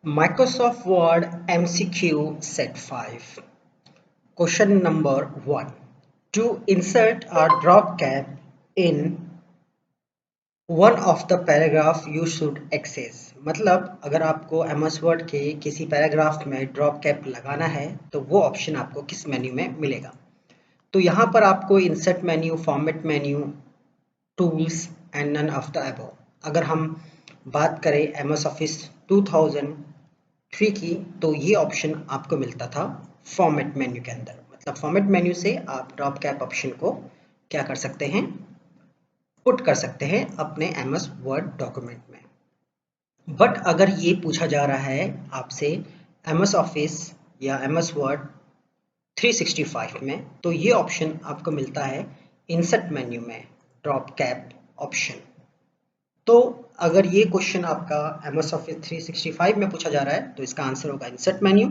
Microsoft Word MCQ Set 5. Question number 1. To insert a drop cap in one of the paragraph you should access. मतलब अगर आपको MS Word के किसी paragraph में drop cap लगाना है तो वो ऑप्शन आपको किस मेन्यू में मिलेगा। तो यहाँ पर आपको insert menu, format menu, tools and none of the above. अगर हम बात करें MS Office 2003 की तो ये ऑप्शन आपको मिलता था फॉर्मेट मेन्यू के अंदर। मतलब फॉर्मेट मेन्यू से आप ड्रॉप कैप ऑप्शन को क्या कर सकते हैं, पुट कर सकते हैं अपने MS वर्ड डॉक्यूमेंट में। बट अगर ये पूछा जा रहा है आपसे MS ऑफिस या MS वर्ड 365 में तो ये ऑप्शन आपको मिलता है इंसर्ट मेन्यू में, ड्रॉप कैप ऑप्शन। तो अगर ये क्वेश्चन आपका MS Office 365 में पूछा जा रहा है तो इसका आंसर होगा इंसर्ट मेन्यू,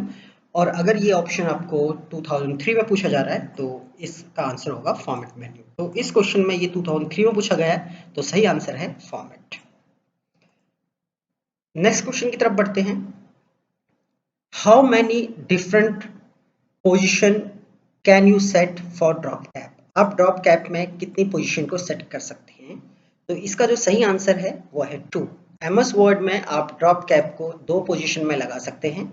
और अगर ये ऑप्शन आपको 2003 में पूछा जा रहा है तो इसका आंसर होगा फॉर्मेट मेन्यू। तो इस क्वेश्चन में ये 2003 में पूछा गया है तो सही आंसर है फॉर्मेट। नेक्स्ट क्वेश्चन की तरफ बढ़ते हैं। How many different position can you set for drop cap? आप ड्रॉप कैप में कितनी पोजीशन को सेट कर सकते हैं? तो इसका जो सही आंसर है वो है 2। MS वर्ड में आप ड्रॉप कैप को 2 पोजीशन में लगा सकते हैं।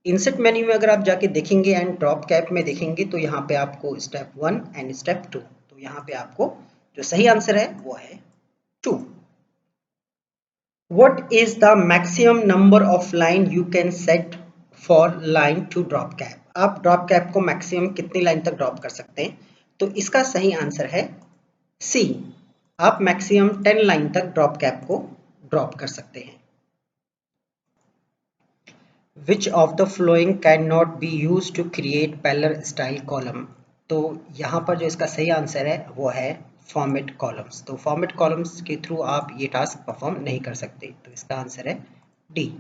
इंसर्ट मेन्यू में अगर आप जाके देखेंगे एंड ड्रॉप कैप में देखेंगे तो यहाँ पे आपको स्टेप 1 एंड स्टेप 2, तो यहाँ पे आपको जो सही आंसर है वो है 2। What is the maximum number of line you can set for line to drop cap? आप ड्रॉप कैप को मैक्सिमम कितनी लाइन तक ड्रॉप कर सकते हैं? तो इसका सही आंसर है सी। आप मैक्सिमम 10 लाइन तक ड्रॉप कैप को ड्रॉप कर सकते हैं। Which of the following cannot be used to create parallel style column? तो यहाँ पर जो इसका सही आंसर है वो है फॉर्मेट कॉलम्स। तो फॉर्मेट कॉलम्स के थ्रू आप ये टास्क परफॉर्म नहीं कर सकते, तो इसका आंसर है D.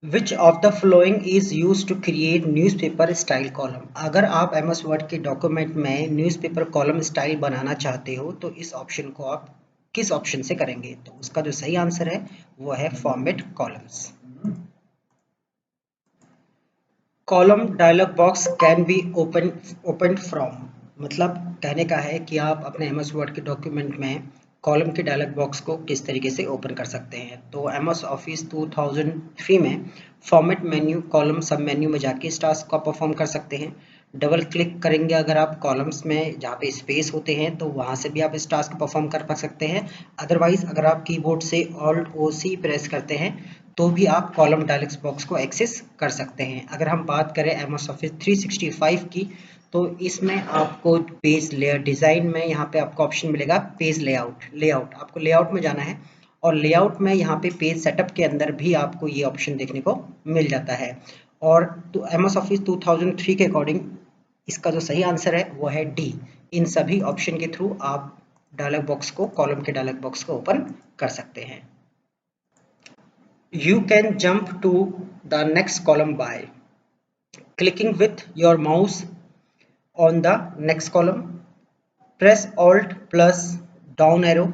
Which of the following is used to create newspaper style column? अगर आप MS Word के डॉक्यूमेंट में न्यूज़पेपर कॉलम स्टाइल बनाना चाहते हो तो इस ऑप्शन को आप किस ऑप्शन से करेंगे? तो उसका जो सही आंसर है वो है format columns. Column dialog box can be open from, मतलब कहने का है कि आप अपने MS Word के डॉक्यूमेंट में कॉलम के डायलॉग बॉक्स को किस तरीके से ओपन कर सकते हैं। तो MS Office 2003 में फॉर्मेट मेन्यू कॉलम सब मेन्यू में जाके इस टास्क को परफॉर्म कर सकते हैं। डबल क्लिक करेंगे अगर आप कॉलम्स में जहाँ पे स्पेस होते हैं तो वहाँ से भी आप इस टास्क को परफॉर्म कर सकते हैं। अदरवाइज अगर आप कीबोर्ड से Alt+O+C प्रेस करते हैं तो भी आप कॉलम डायलॉग बॉक्स को एक्सेस कर सकते हैं। अगर हम बात करें MS Office 365 की तो इसमें आपको पेज लेयर डिज़ाइन में यहाँ पे आपको ऑप्शन मिलेगा पेज लेआउट आपको लेआउट में जाना है, और लेआउट में यहाँ पे पेज सेटअप के अंदर भी आपको ये ऑप्शन देखने को मिल जाता है। और तो MS Office 2003 के अकॉर्डिंग इसका जो सही आंसर है वो है डी। इन सभी ऑप्शन के थ्रू आप डायलॉग बॉक्स को, कॉलम के डायलॉग बॉक्स को ओपन कर सकते हैं। You can jump to the next column by clicking with your mouse on the next column, press Alt plus down arrow,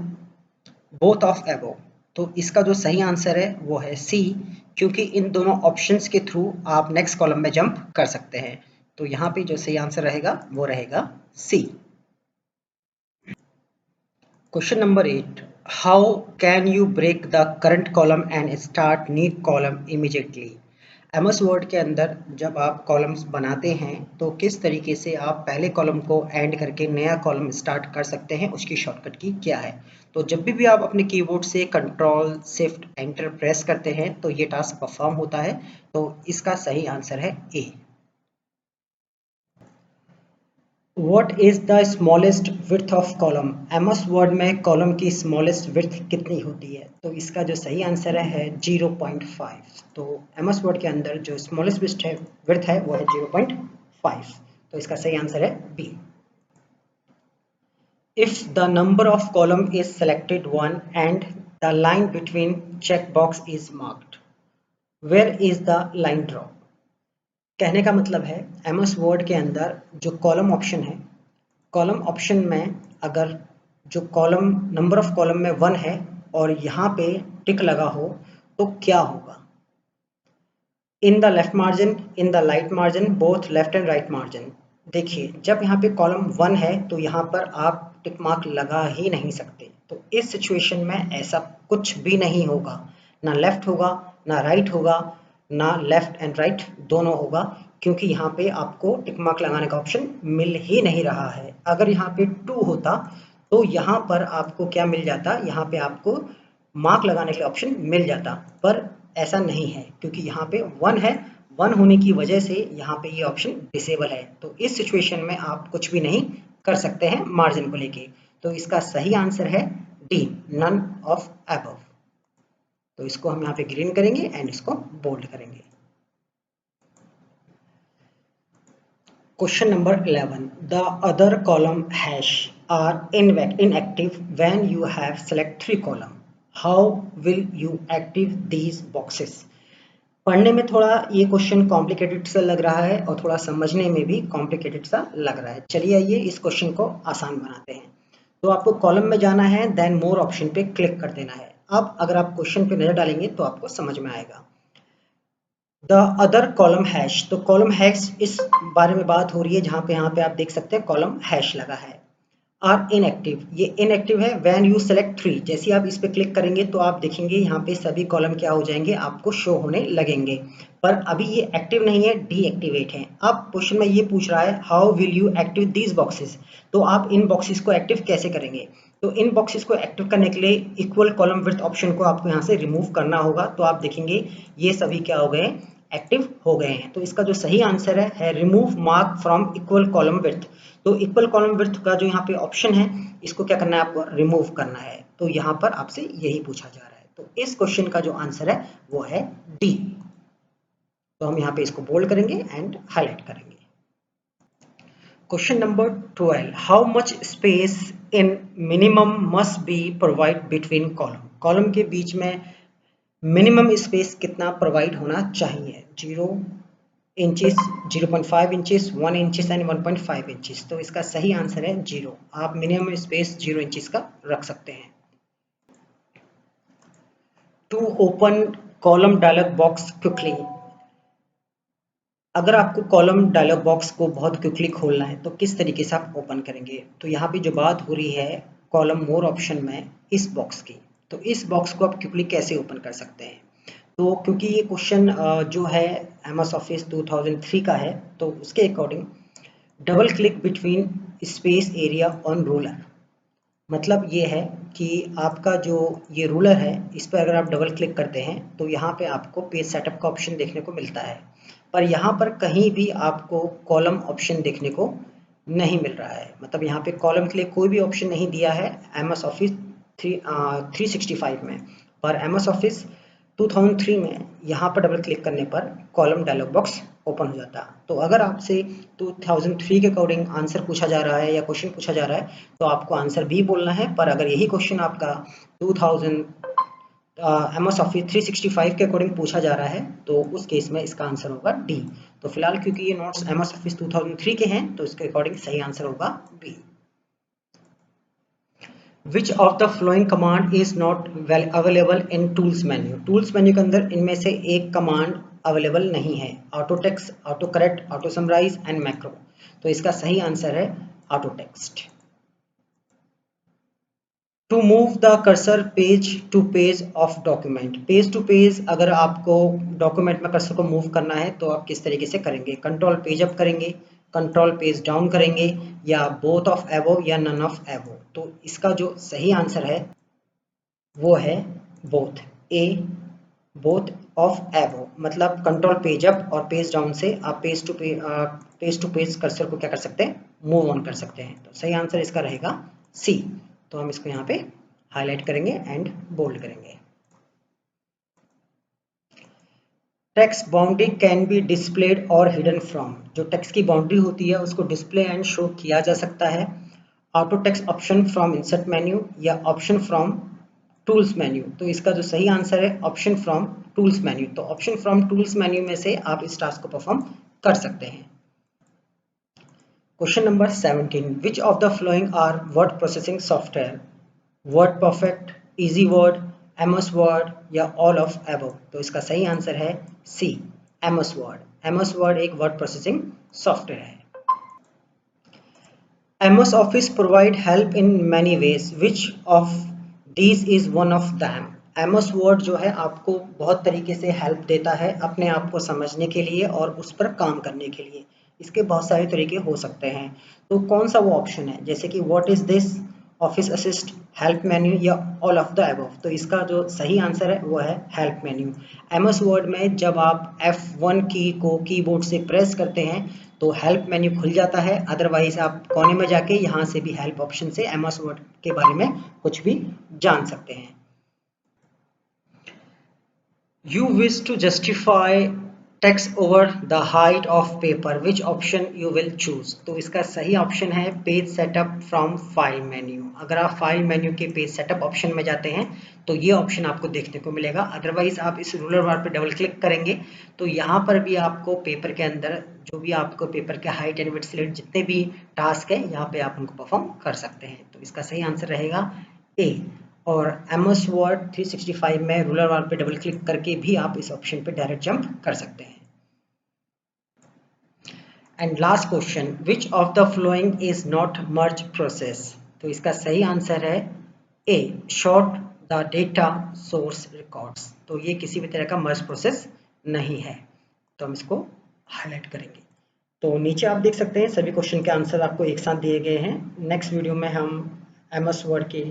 both of above। तो इसका जो सही आंसर है वो है सी, क्योंकि इन दोनों ऑप्शंस के थ्रू आप नेक्स्ट कॉलम में जंप कर सकते हैं। तो यहाँ पे जो सही आंसर रहेगा वो रहेगा C. Question number 8, how can you break the current column and start new column immediately? MS word के अंदर जब आप कॉलम्स बनाते हैं तो किस तरीके से आप पहले कॉलम को एंड करके नया कॉलम स्टार्ट कर सकते हैं, उसकी शॉर्टकट की क्या है? तो जब भी आप अपने कीबोर्ड से कंट्रोल शिफ्ट एंटर प्रेस करते हैं तो ये टास्क परफॉर्म होता है। तो इसका सही आंसर है ए। What is the smallest width of column? MS word में कॉलम की स्मॉलेस्ट विड्थ कितनी होती है? तो इसका जो सही आंसर है 0.5। तो MS वर्ड के अंदर जो स्मॉलेस्ट विड्थ है वो है 0.5। तो इसका सही आंसर है B. If the number of column is selected 1 and the line between checkbox is marked, where is the line draw? कहने का मतलब है MS वर्ड के अंदर जो कॉलम ऑप्शन है, कॉलम ऑप्शन में अगर जो कॉलम नंबर ऑफ कॉलम में 1 है और यहाँ पे टिक लगा हो तो क्या होगा? In the left margin, in the right margin, both left and right margin. देखिए जब यहाँ पे कॉलम 1 है तो यहाँ पर आप टिक मार्क लगा ही नहीं सकते, तो इस सिचुएशन में ऐसा कुछ भी नहीं होगा, ना लेफ्ट होगा ना राइट होगा, ना लेफ्ट एंड राइट दोनों होगा, क्योंकि यहाँ पे आपको टिक मार्क लगाने का ऑप्शन मिल ही नहीं रहा है। अगर यहाँ पे 2 होता तो यहाँ पर आपको क्या मिल जाता, यहाँ पे आपको मार्क लगाने के लिए ऑप्शन मिल जाता, पर ऐसा नहीं है क्योंकि यहाँ पे 1 है। 1 होने की वजह से यहाँ पे ये ऑप्शन डिसेबल है, तो इस सिचुएशन में आप कुछ भी नहीं कर सकते हैं मार्जिन को लेके। तो इसका सही आंसर है डी, नन ऑफ अबव। तो इसको हम यहाँ पे ग्रीन करेंगे एंड इसको बोल्ड करेंगे। Question number 11. The other column hash are inactive when you have select 3 column. How will you active these boxes? पढ़ने में थोड़ा ये क्वेश्चन कॉम्प्लिकेटेड सा लग रहा है और थोड़ा समझने में भी कॉम्प्लिकेटेड सा लग रहा है। चलिए आइए इस क्वेश्चन को आसान बनाते हैं। तो आपको कॉलम में जाना है, देन मोर ऑप्शन पे क्लिक कर देना है। अब अगर आप क्वेश्चन पे नजर डालेंगे तो आपको समझ में आएगा। द अदर कॉलम हैश, तो कॉलम हैश इस बारे में बात हो रही है जहां पे यहाँ पे आप देख सकते हैं कॉलम हैश लगा है। आर इनएक्टिव, ये इनएक्टिव है व्हेन यू सेलेक्ट 3। जैसे आप इस पे क्लिक करेंगे तो आप देखेंगे यहाँ पे सभी कॉलम क्या हो जाएंगे, आपको शो होने लगेंगे, पर अभी ये एक्टिव नहीं है, डीएक्टिवेट है। अब क्वेश्चन में ये पूछ रहा है how will you active these boxes, तो आप इन बॉक्सेस को एक्टिव कैसे करेंगे? तो इन बॉक्सेस को एक्टिव करने के लिए इक्वल कॉलम विड्थ ऑप्शन को आपको यहाँ से रिमूव करना होगा। तो आप देखेंगे ये सभी क्या हो गए, एक्टिव हो गए हैं। तो इसका जो सही आंसर है remove mark from equal column width. तो इक्वल कॉलम विड्थ का जो यहाँ पे ऑप्शन है इसको क्या करना है, आपको रिमूव करना है। तो यहाँ पर आपसे यही पूछा जा रहा है, तो इस क्वेश्चन का जो आंसर है वो है डी। तो हम यहाँ पे इसको बोल्ड करेंगे एंड हाईलाइट करेंगे। Question number 12, how much space in minimum must be provide between column. Column के बीच में मिनिमम स्पेस कितना प्रोवाइड होना चाहिए? 0 inches, 0.5 inches, 1 inches and 1.5 inches. तो इसका सही आंसर है 0। आप मिनिमम स्पेस 0 इंचेस का रख सकते हैं। To open column dialog box quickly, अगर आपको कॉलम डायलॉग बॉक्स को बहुत क्विकली खोलना है तो किस तरीके से आप ओपन करेंगे? तो यहाँ पे जो बात हो रही है कॉलम मोर ऑप्शन में इस बॉक्स की, तो इस बॉक्स को आप क्विकली कैसे ओपन कर सकते हैं? तो क्योंकि ये क्वेश्चन जो है MS ऑफिस 2003 का है, तो उसके according double click between space area on ruler, मतलब ये है कि आपका जो ये रूलर है इस पर अगर आप डबल क्लिक करते हैं तो यहाँ पे आपको पेज सेटअप का ऑप्शन देखने को मिलता है, पर यहाँ पर कहीं भी आपको कॉलम ऑप्शन देखने को नहीं मिल रहा है। मतलब यहाँ पे कॉलम के लिए कोई भी ऑप्शन नहीं दिया है MS ऑफिस 365 में, पर MS ऑफिस 2003 में यहाँ पर डबल क्लिक करने पर कॉलम डायलॉग बॉक्स ओपन हो जाता। तो अगर आपसे 2003 के अकॉर्डिंग आंसर पूछा जा रहा है या क्वेश्चन पूछा जा रहा है तो आपको आंसर बी बोलना है, पर अगर यही क्वेश्चन आपका 2000 MS ऑफिस 365 के अकॉर्डिंग पूछा जा रहा है तो उस केस में इसका आंसर होगा डी। तो फिलहाल क्योंकि ये नोट्स MS ऑफिस 2003 के हैं तो इसके अकॉर्डिंग सही आंसर होगा B. Which of the following command is not available in tools menu? tools menu के अंदर इनमें से एक कमांड अवेलेबल नहीं है, auto text, auto correct, auto summarize and macro. तो इसका सही आंसर है auto text. To move the cursor page to page of document, page to page अगर आपको डॉक्यूमेंट में कर्सर को मूव करना है तो आप किस तरीके से करेंगे? कंट्रोल पेज अप करेंगे, कंट्रोल पेज डाउन करेंगे, या बोथ ऑफ एबो या नन ऑफ एबो। तो इसका जो सही आंसर है वो है बोथ, ए, बोथ ऑफ एबो। मतलब कंट्रोल पेज अप और पेज डाउन से आप पेज टू पेज कर्सर को क्या कर सकते हैं, मूव ऑन कर सकते हैं। तो सही आंसर इसका रहेगा सी। तो हम इसको यहाँ पे हाईलाइट करेंगे एंड बोल्ड करेंगे। Text boundary can be displayed और हिडन फ्रॉम, जो टेक्स्ट की बाउंड्री होती है उसको डिस्प्ले एंड शो किया जा सकता है auto text option from insert menu या ऑप्शन फ्रॉम टूल्स मेन्यू। तो इसका जो सही आंसर है ऑप्शन फ्रॉम टूल्स मेन्यू। तो ऑप्शन फ्रॉम टूल्स मेन्यू में से आप इस टास्क को परफॉर्म कर सकते हैं। Question number 17, which of the following are word processing software? Word perfect, easy word, MS word या ऑल ऑफ एबव। तो इसका सही आंसर है C, MS word. MS word एक वर्ड प्रोसेसिंग सॉफ्टवेयर है। MS Office provide help in many ways. Which of these is one of them? MS Word जो है आपको बहुत तरीके से हेल्प देता है अपने आप को समझने के लिए और उस पर काम करने के लिए। इसके बहुत सारे तरीके हो सकते हैं। तो कौन सा वो ऑप्शन है, जैसे कि what is this, office assist, help menu या ऑल ऑफ द अबव। तो इसका जो सही आंसर है वो है हेल्प मेन्यू। एमएस वर्ड में जब आप F1 की को कीबोर्ड से प्रेस करते हैं तो हेल्प मेन्यू खुल जाता है, अदरवाइज आप कोने में जाके यहाँ से भी हेल्प ऑप्शन से एमएस वर्ड के बारे में कुछ भी जान सकते हैं। You wish to justify text over the height of paper. Which option you will choose? तो इसका सही ऑप्शन है page setup from file menu. अगर आप फाइल मेन्यू के पेज सेटअप ऑप्शन में जाते हैं तो ये ऑप्शन आपको देखने को मिलेगा। अदरवाइज आप इस रूलर बार पे डबल क्लिक करेंगे तो यहाँ पर भी आपको पेपर के अंदर जो भी आपको पेपर के हाइट एंड विड्थ से रिलेटेड जितने भी टास्क है यहाँ पे आप उनको परफॉर्म कर सकते हैं। तो इसका सही आंसर रहेगा ए। और एमएस वर्ड 365 में रूलर बार पे डबल क्लिक करके भी आप इस ऑप्शन पे डायरेक्ट जंप कर सकते हैं। And last question, which of the following is not merge process. तो इसका सही आंसर है A, sort the data source records. तो ये किसी भी तरह का मर्ज प्रोसेस नहीं है, तो हम इसको हाईलाइट करेंगे। तो नीचे आप देख सकते हैं सभी क्वेश्चन के आंसर आपको एक साथ दिए गए हैं। नेक्स्ट वीडियो में हम एमएस वर्ड के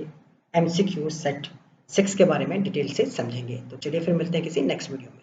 MCQ सेट 6 के बारे में डिटेल से समझेंगे। तो चलिए फिर मिलते हैं किसी नेक्स्ट वीडियो में।